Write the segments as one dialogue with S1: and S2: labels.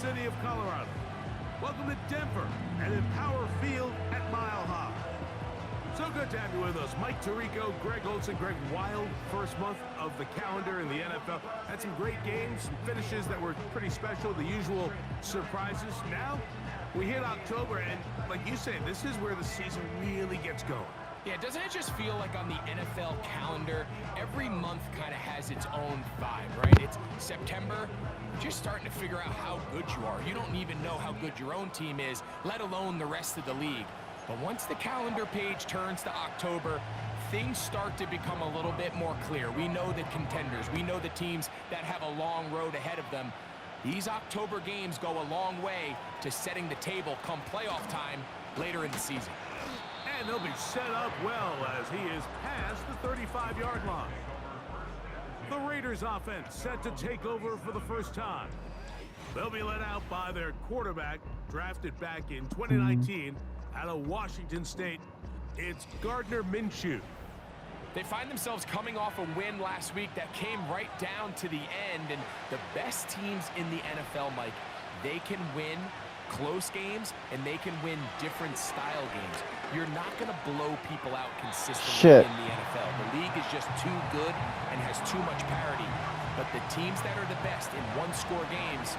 S1: city of Colorado. Welcome to Denver and Empower Field at Mile High. So good to have you with us. Mike Tirico, Greg Olson. Greg, wild first month of the calendar in the NFL. Had some great games, some finishes that were pretty special, the usual surprises. Now, we hit October, and like you say, this is where the season really gets going.
S2: Yeah, doesn't it just feel like on the NFL calendar, every month kind of has its own vibe, right? It's September, you're just starting to figure out how good you are. You don't even know how good your own team is, let alone the rest of the league. But once the calendar page turns to October, things start to become a little bit more clear. We know the contenders. We know the teams that have a long road ahead of them. These October games go a long way to setting the table come playoff time later in the season.
S1: And they'll be set up well as he is past the 35-yard line. The Raiders offense set to take over for the first time. They'll be led out by their quarterback, drafted back in 2019 out of Washington State. It's Gardner Minshew.
S2: They find themselves coming off a win last week that came right down to the end, and the best teams in the NFL, Mike, they can win close games and they can win different style games. You're not going to blow people out consistently in the NFL. The league is just too good and has too much parity. But the teams that are the best in one-score games,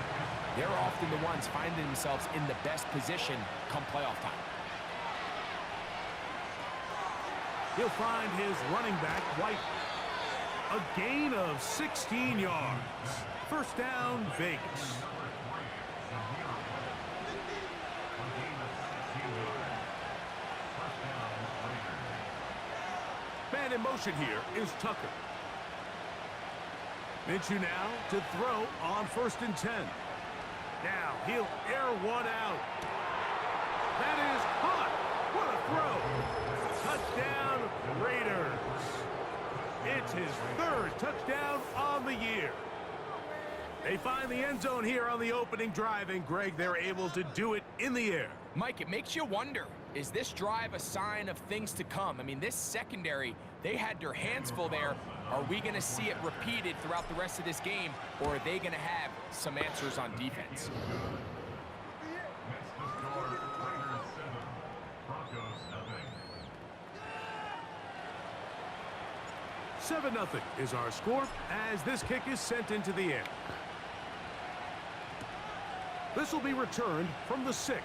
S2: they're often the ones finding themselves in the best position come playoff time.
S1: He'll find his running back, White. A gain of 16 yards. First down, Vegas. Man in motion here is Tucker. Minshew now to throw on 1st and 10. Now he'll air one out. That is hot. What a throw. Touchdown, Raiders. It's his 3rd touchdown on the year. They find the end zone here on the opening drive, and Greg, they're able to do it in the air.
S2: Mike, it makes you wonder, is this drive a sign of things to come? I mean, this secondary, they had their hands full there. Are we going to see it repeated throughout the rest of this game, or are they going to have some answers on defense?
S1: 7-0 is our score as this kick is sent into the air. This will be returned from the 6.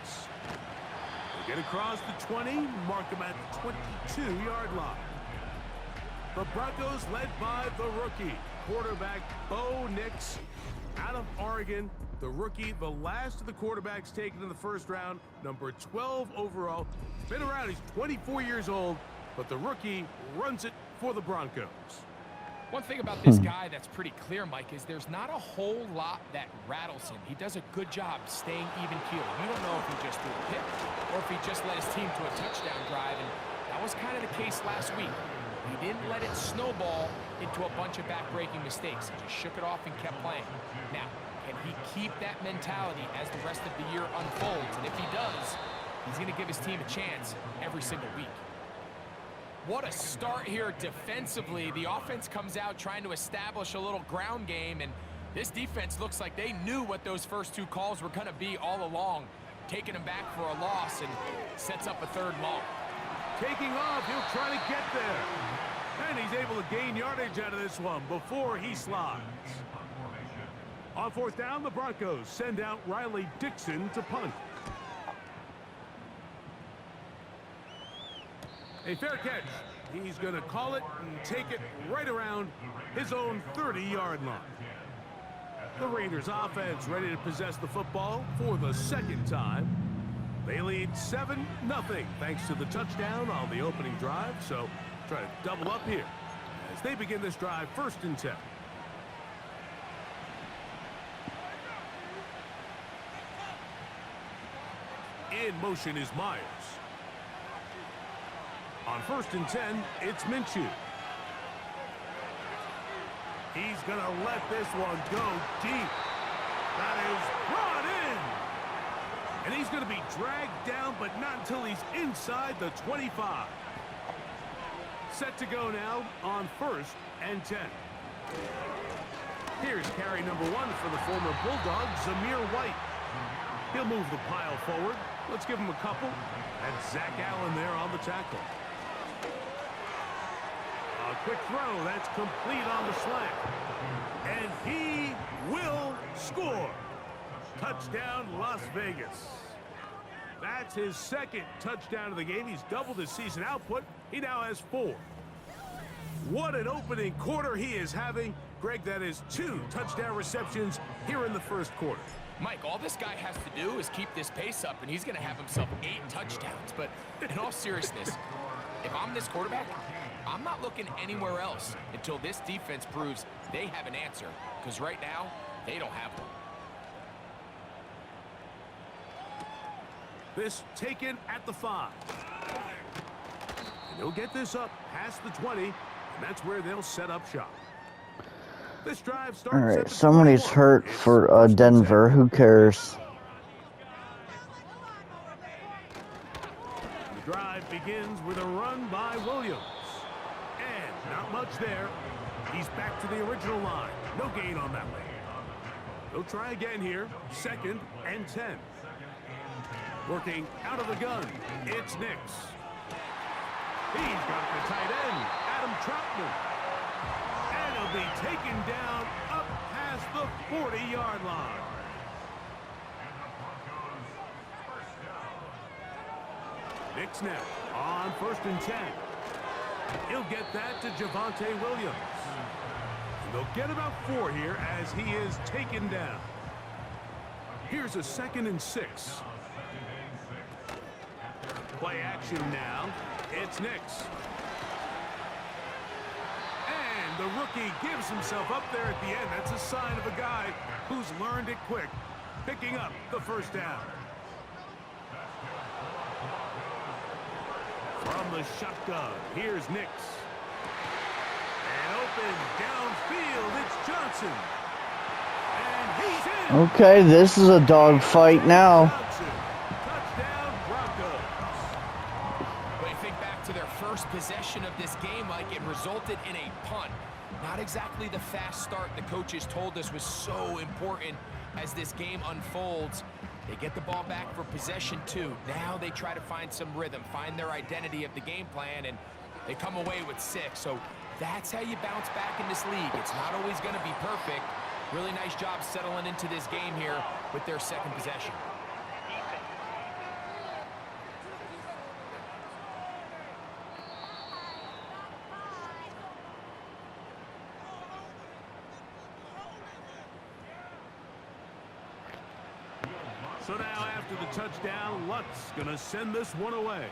S1: They get across the 20, mark them at the 22-yard line. The Broncos led by the rookie, quarterback Bo Nix out of Oregon. The rookie, the last of the quarterbacks taken in the first round, number 12 overall. Been around, he's 24 years old, but the rookie runs it for the Broncos.
S2: One thing about this guy that's pretty clear, Mike, is there's not a whole lot that rattles him. He does a good job staying even-keeled. You don't know if he just threw a pick or if he just led his team to a touchdown drive, and that was kind of the case last week. He didn't let it snowball into a bunch of back-breaking mistakes. He just shook it off and kept playing. Now, can he keep that mentality as the rest of the year unfolds? And if he does, he's going to give his team a chance every single week. What a start here defensively. The offense comes out trying to establish a little ground game, and this defense looks like they knew what those first 2 calls were going to be all along. Taking him back for a loss and sets up a 3rd and long.
S1: Taking off, he'll try to get there. And he's able to gain yardage out of this one before he slides. On 4th down, the Broncos send out Riley Dixon to punt. A fair catch. He's going to call it and take it right around his own 30-yard line. The Raiders offense ready to possess the football for the 2nd time. They lead 7-0 thanks to the touchdown on the opening drive. So try to double up here as they begin this drive 1st and 10. In motion is Myers. On 1st and 10, it's Minshew. He's going to let this one go deep. That is brought in. And he's going to be dragged down, but not until he's inside the 25. Set to go now on 1st and 10. Here's carry number 1 for the former Bulldog, Zamir White. He'll move the pile forward. Let's give him a couple. That's Zach Allen there on the tackle. A quick throw. That's complete on the slant. And he will score. Touchdown, Las Vegas. That's his second touchdown of the game. He's doubled his season output. He now has 4. What an opening quarter he is having. Greg, that is 2 touchdown receptions here in the first quarter.
S2: Mike, all this guy has to do is keep this pace up, and he's going to have himself 8 touchdowns. But in all seriousness, if I'm this quarterback, I'm not looking anywhere else until this defense proves they have an answer. Because right now, they don't have one.
S1: This taken at the 5. And he'll get this up past the 20, and that's where they'll set up shop. This drive starts.
S3: All right, somebody's hurt for Denver. Who cares?
S1: The drive begins with a run by Williams. And not much there. He's back to the original line. No gain on that one. They'll try again here. 2nd and 10. Working out of the gun, it's Nix. He's got the tight end, Adam Troutman. And he'll be taken down up past the 40-yard line. Nix now on 1st and 10. He'll get that to Javonte Williams. And they'll get about 4 here as he is taken down. Here's a 2nd and 6. Play action now. It's Nix. And the rookie gives himself up there at the end. That's a sign of a guy who's learned it quick, picking up the first down. From the shotgun, here's Nix. And open downfield, it's Johnson. And he's in.
S3: Okay, this is a dogfight now.
S2: First possession of this game, like it resulted in a punt. Not exactly the fast start the coaches told us was so important as this game unfolds. They get the ball back for possession 2. Now they try to find some rhythm, find their identity of the game plan, and they come away with 6. So that's how you bounce back in this league. It's not always going to be perfect. Really nice job settling into this game here with their 2nd possession.
S1: So now after the touchdown, Luck's going to send this one away.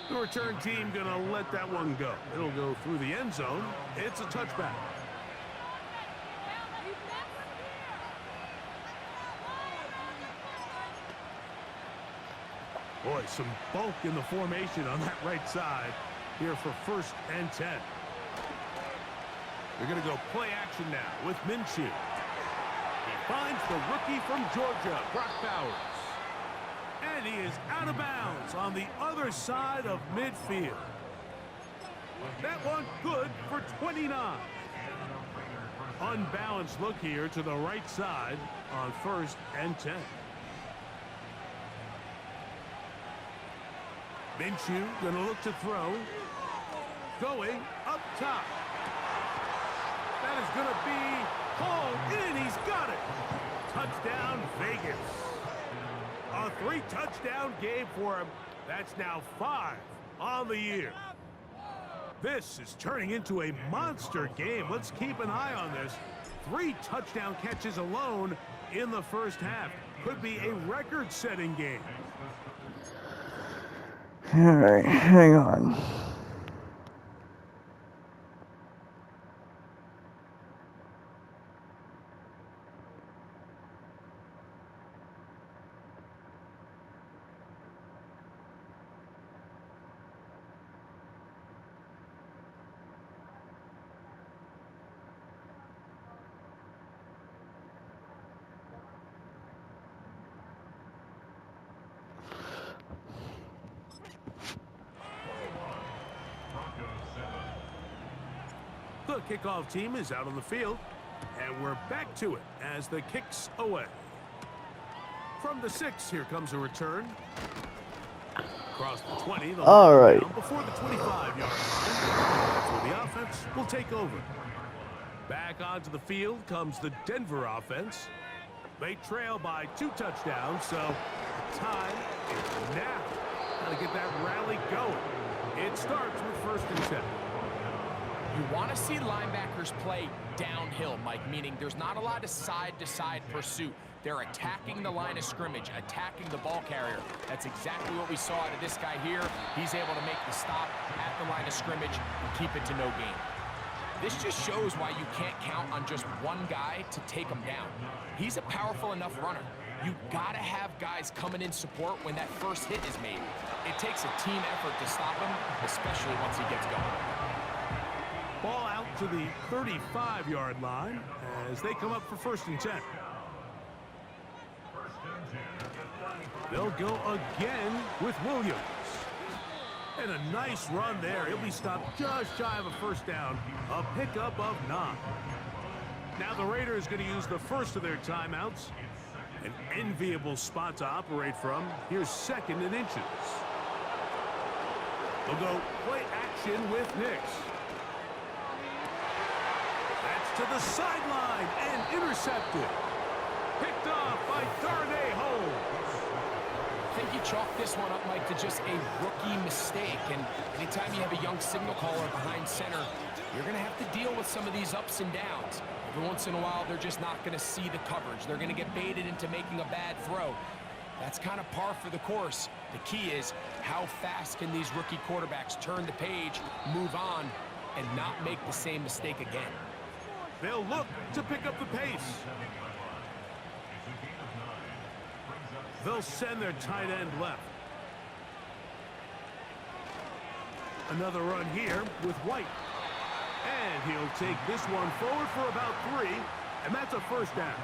S1: The return team going to let that one go. It'll go through the end zone. It's a touchback. Boy, some bulk in the formation on that right side here for 1st and 10. They're going to go play action now with Minshew. He finds the rookie from Georgia, Brock Bowers. And he is out of bounds on the other side of midfield. That one good for 29. Unbalanced look here to the right side on 1st and 10. Minshew gonna look to throw. Going up top. That is gonna be hauled in. He's got it. Touchdown Vegas. A 3-touchdown game for him. That's now 5 on the year. This is turning into a monster game. Let's keep an eye on this. 3 touchdown catches alone in the first half. Could be a record-setting game.
S3: All right, hang on.
S1: The kickoff team is out on the field, and we're back to it as the kick's away. From the 6, here comes a return. Across the 20, the
S3: All right.
S1: down before the 25-yard line. That's where the offense will take over. Back onto the field comes the Denver offense. They trail by 2 touchdowns, so time is now. Got to get that rally going. It starts with 1st and 10.
S2: You want to see linebackers play downhill, Mike, meaning there's not a lot of side-to-side pursuit. They're attacking the line of scrimmage, attacking the ball carrier. That's exactly what we saw out of this guy here. He's able to make the stop at the line of scrimmage and keep it to no gain. This just shows why you can't count on just one guy to take him down. He's a powerful enough runner. You gotta have guys coming in support when that first hit is made. It takes a team effort to stop him, especially once he gets going.
S1: Ball out to the 35-yard line as they come up for 1st and 10. They'll go again with Williams. And a nice run there. He'll be stopped just shy of a 1st down. A pickup of 9. Now the Raiders going to use the first of their timeouts. An enviable spot to operate from. Here's 2nd and inches. They'll go play action with Nix. That's to the sideline and intercepted. Picked off by Darnay Holmes.
S2: I think you chalk this one up, Mike, to just a rookie mistake. And anytime you have a young signal caller behind center, you're going to have to deal with some of these ups and downs. Every once in a while, they're just not going to see the coverage. They're going to get baited into making a bad throw. That's kind of par for the course. The key is how fast can these rookie quarterbacks turn the page, move on, and not make the same mistake again.
S1: They'll look to pick up the pace. They'll send their tight end left. Another run here with White. And he'll take this one forward for about 3, and that's a 1st down.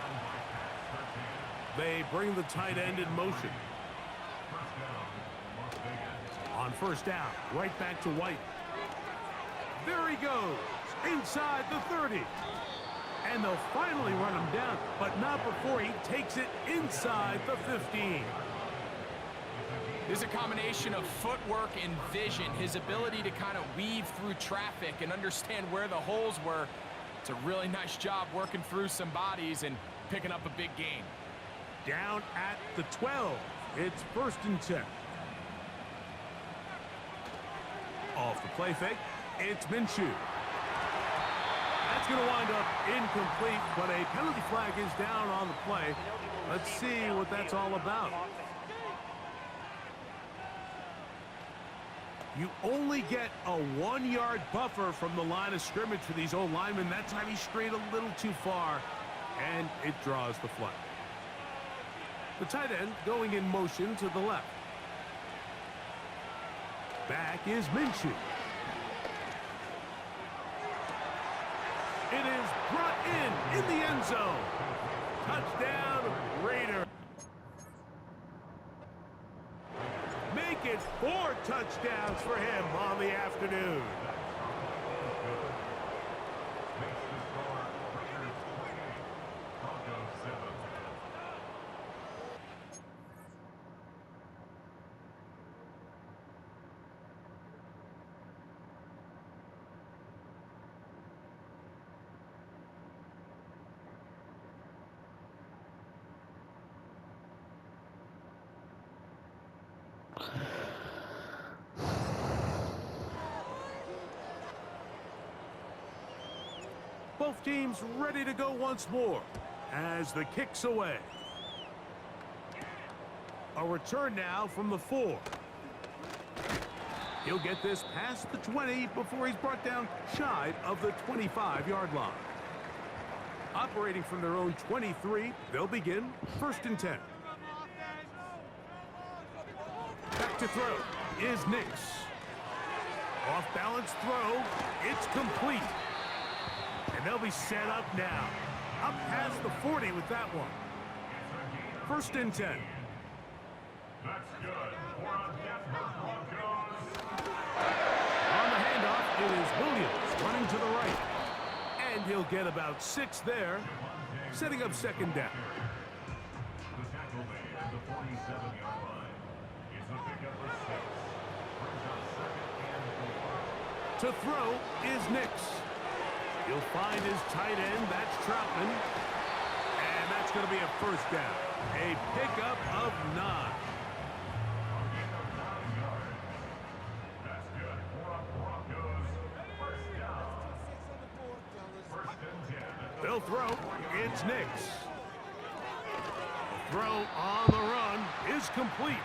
S1: They bring the tight end in motion. On 1st down, right back to White. There he goes, inside the 30. And they'll finally run him down, but not before he takes it inside the 15.
S2: There's a combination of footwork and vision, his ability to kind of weave through traffic and understand where the holes were. It's a really nice job working through some bodies and picking up a big gain.
S1: Down at the 12. It's 1st and 10. Off the play fake, it's Minshew. That's going to wind up incomplete, but a penalty flag is down on the play. Let's see what that's all about. You only get a 1-yard buffer from the line of scrimmage for these old linemen. That time he strayed a little too far, and it draws the flag. The tight end going in motion to the left. Back is Minshew. It is brought in the end zone. Touchdown, Raiders. Make it 4 touchdowns for him on the afternoon. Both teams ready to go once more as the kick's away. A return now from the 4. He'll get this past the 20 before he's brought down shy of the 25-yard line. Operating from their own 23, they'll begin 1st and 10. Back to throw is Nix. Off balance throw, it's complete. And they'll be set up now. Up past the 40 with that one. 1st and 10. That's good. On the handoff, it is Williams running to the right. And he'll get about 6 there, setting up 2nd down. To throw is Nix. He'll find his tight end. That's Troutman. And that's going to be a first down. A pickup of 9. They'll throw. It's Nix. The throw on the run is complete.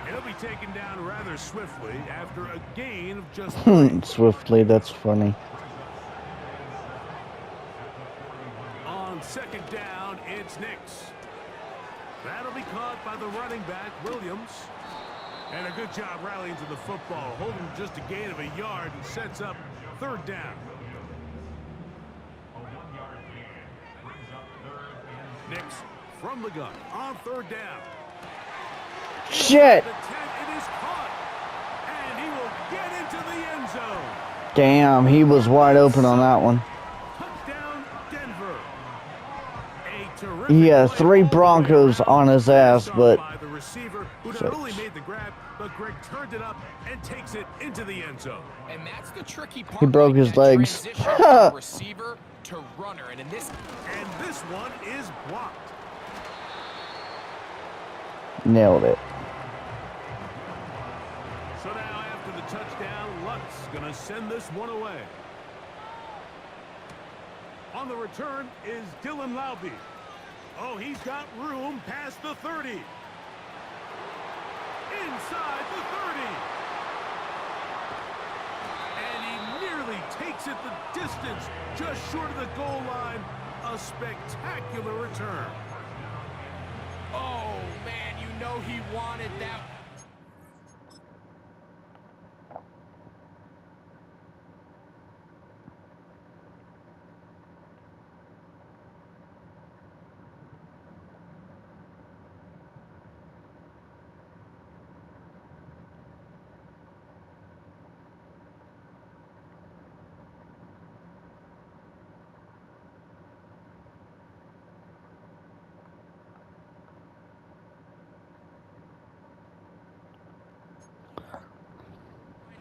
S1: He'll be taken down rather swiftly after a gain of just 3.
S3: Swiftly, that's funny.
S1: On second down, it's Nix. That'll be caught by the running back, Williams. And a good job rallying to the football, holding just a gain of a yard and sets up third down. Nix from the gun on third down.
S3: Shit!
S1: The 10, it is caught. And he will get into the end zone.
S3: Damn, he was wide open on that one.
S1: Touchdown, Denver. A terrific
S3: He had
S1: play
S3: 3
S1: all the
S3: Broncos
S1: way
S3: on his ass, but
S1: by the receiver, who not
S3: 6.
S1: only made the grab, but Greg turned it up and takes it into the end zone.
S2: And that's the tricky part.
S3: He broke his
S2: that
S3: legs.
S2: transition from receiver to runner. And this
S1: one is blocked.
S3: Nailed it.
S1: So now after the touchdown, Lutz going to send this one away. On the return is Dylan Laube. Oh, he's got room past the 30. Inside the 30. And he nearly takes it the distance, just short of the goal line. A spectacular return.
S2: Oh, man, you know he wanted that.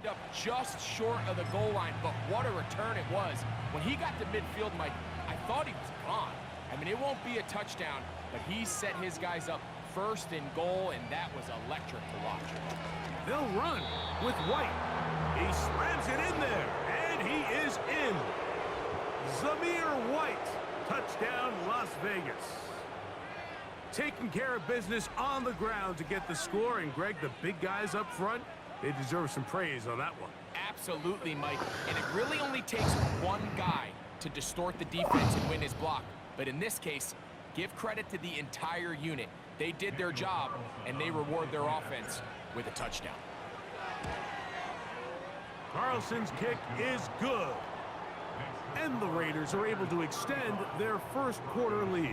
S2: Up just short of the goal line, but what a return it was. When he got to midfield, Mike, I thought he was gone. I mean, it won't be a touchdown, but he set his guys up first and goal, and that was electric to watch.
S1: They'll run with White. He slams it in there, and he is in. Zamir White, touchdown Las Vegas. Taking care of business on the ground to get the score, and Greg, the big guys up front, they deserve some praise on that one.
S2: Absolutely, Mike. And it really only takes one guy to distort the defense and win his block. But in this case, give credit to the entire unit. They did their job, and they reward their offense with a touchdown.
S1: Carlson's kick is good. And the Raiders are able to extend their first quarter lead.